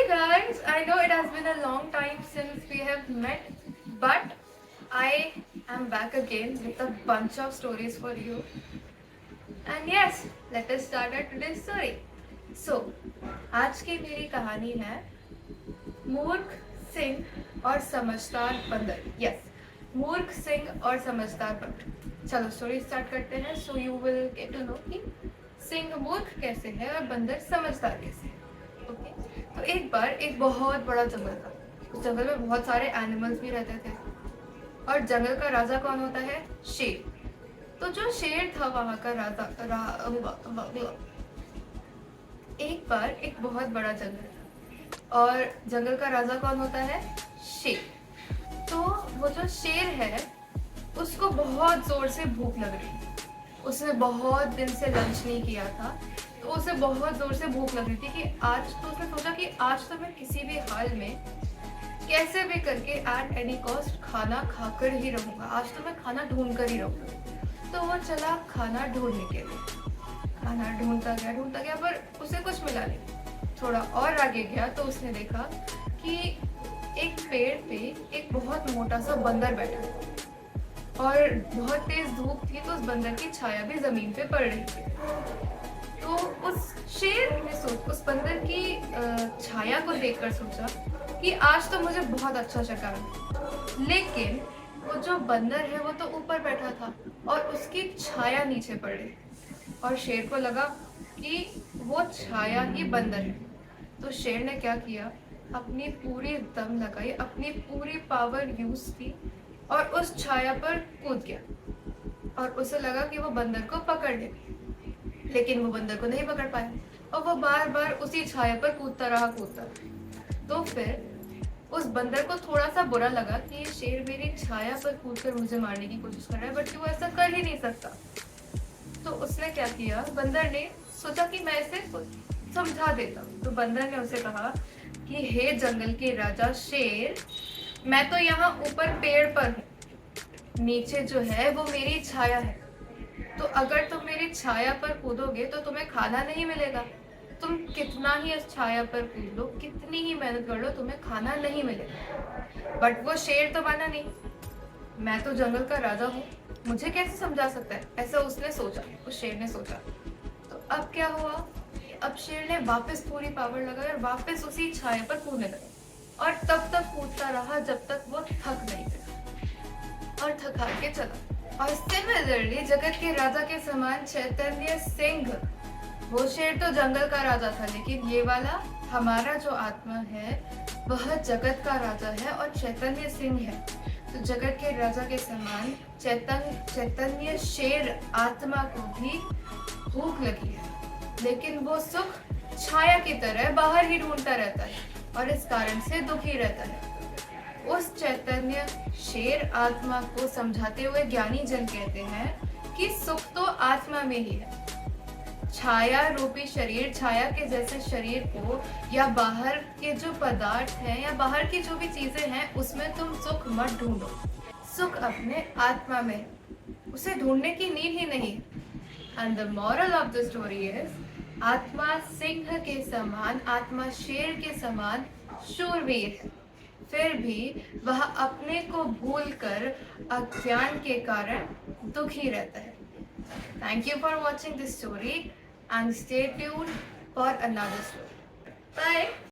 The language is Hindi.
Hey guys, I know it has been a long time since we have met, but I am back again with a bunch of stories for you. And yes, let us start our today's story. So, आज की मेरी कहानी है मूर्ख सिंह और समझदार बंदर. यस, मूर्ख सिंह और समझदार बंदर. चलो स्टोरी स्टार्ट करते हैं. So you will get to know कि सिंह मूर्ख कैसे है और बंदर समझदार कैसे है. ओके, तो एक बार एक बहुत बड़ा जंगल था. उस जंगल में बहुत सारे एनिमल्स भी रहते थे और जंगल का राजा कौन होता है? शेर. तो जो शेर था वहां का राजा एक बार एक बहुत बड़ा जंगल था और जंगल का राजा कौन होता है? शेर. तो वो जो शेर है उसको बहुत जोर से भूख लग रही थी. उसने बहुत दिन से लंच नहीं किया था, तो उसे बहुत जोर से भूख लग रही थी कि आज, तो उसने सोचा कि आज तो मैं किसी भी हाल में कैसे भी करके एट एनी कॉस्ट खाना खाकर ही रहूंगा. आज तो मैं खाना ढूंढ कर ही रहूंगा. तो वो चला खाना ढूंढने के लिए. खाना ढूंढता गया पर उसे कुछ मिला नहीं. थोड़ा और आगे गया तो उसने देखा कि एक पेड़ पे एक बहुत मोटा सा बंदर बैठा था और बहुत तेज धूप थी, तो उस बंदर की छाया भी जमीन पे पड़ रही थी. तो उस शेर ने उस बंदर की छाया को देखकर सोचा कि आज तो मुझे बहुत अच्छा शिकार मिला. लेकिन वो जो बंदर है वो तो ऊपर बैठा था और उसकी छाया नीचे पड़ रही. और शेर को लगा कि वो छाया ही बंदर है. तो शेर ने क्या किया, अपनी पूरी दम लगाई, अपनी पूरी पावर यूज की और उस छाया पर कूद गया. और उसे लगा कि वो बंदर को पकड़ ले, लेकिन वो बंदर को नहीं पकड़ पाया और वो बार बार उसी छाया पर कूदता रहा. तो फिर उस बंदर को थोड़ा सा बुरा लगा कि ये शेर मेरी छाया पर कूदकर मुझे मारने की कोशिश कर रहा है, बट वो ऐसा कर ही नहीं सकता. तो उसने क्या किया, बंदर ने सोचा कि मैं इसे समझा देता हूँ. तो बंदर ने उसे कहा कि हे जंगल के राजा शेर, मैं तो यहाँ ऊपर पेड़ पर हूँ, नीचे जो है वो मेरी छाया है. तो अगर तुम मेरी छाया पर कूदोगे तो तुम्हें खाना नहीं मिलेगा. तुम कितना ही इस छाया पर कूद लो, कितनी ही मेहनत कर लो, तुम्हें खाना नहीं मिलेगा. बट वो शेर तो माना नहीं. मैं तो जंगल का राजा हूँ, मुझे कैसे समझा सकता है, ऐसा उसने सोचा, उस शेर ने सोचा. तो अब क्या हुआ, अब शेर ने वापस पूरी पावर लगाई और वापस उसी छाया पर कूदने लगा और तब तक कूदता रहा जब तक वो थक नहीं गया और थका के चला. और सिमिलरली जगत के राजा के समान चैतन्य सिंह, वो शेर तो जंगल का राजा था, लेकिन ये वाला हमारा जो आत्मा है वह जगत का राजा है और चैतन्य सिंह है. तो जगत के राजा के समान चैतन्य शेर आत्मा को भी भूख लगी है, लेकिन वो सुख छाया की तरह बाहर ही ढूंढता रहता है और इस कारण से दुखी रहता है. उस चैतन्य शेर आत्मा को समझाते हुए ज्ञानी जन कहते हैं कि सुख तो आत्मा में ही है. छाया रूपी शरीर, छाया के जैसे शरीर को या बाहर के जो पदार्थ हैं या बाहर की जो भी चीजें हैं उसमें तुम सुख मत ढूंढो. सुख अपने आत्मा में, उसे ढूंढने की नीड ही नहीं. And the moral of the story is, आत्मा सिंह के समान, आत्मा शेर के समान शूरवीर है, फिर भी वह अपने को भूलकर अज्ञान के कारण दुखी रहता है. Thank you for watching this story and stay tuned for another story. Bye.